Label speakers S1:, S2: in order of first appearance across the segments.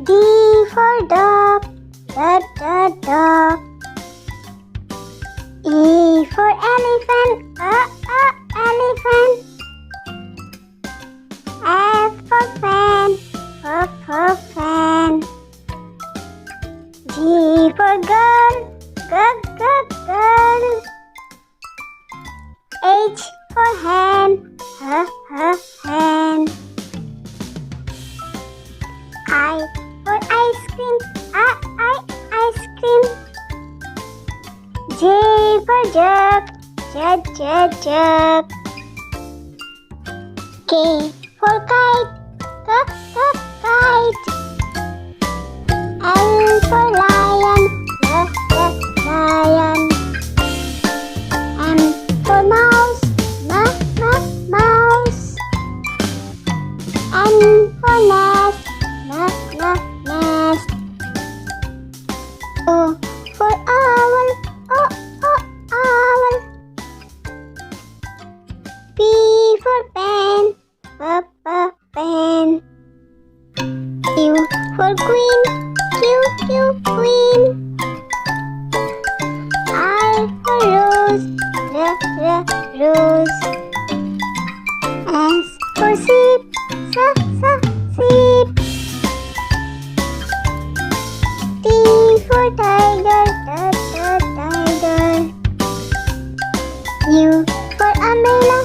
S1: D for dog, dog. E for elephant, elephant. F for fan, fan. G for girl, girl. H for hand, hand. I for ice cream, ice cream. J for jug, jug. K for kite, kite. L for lion, lion. M for mouse, mouse. N for nest, nest. O for owl, owl. P for pen, pen. Q for queen, queen. R for rose, rose. S for sheep, sheep. T for tiger, tiger. U for umbrella,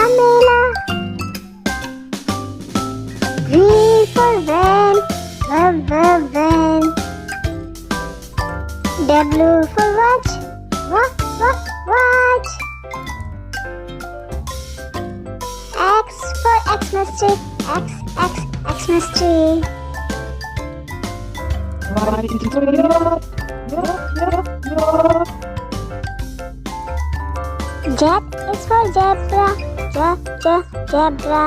S1: umbrella. V for van, van. W for watch, watch. X for Xmas tree, Xmas tree. Z is for zebra, zebra.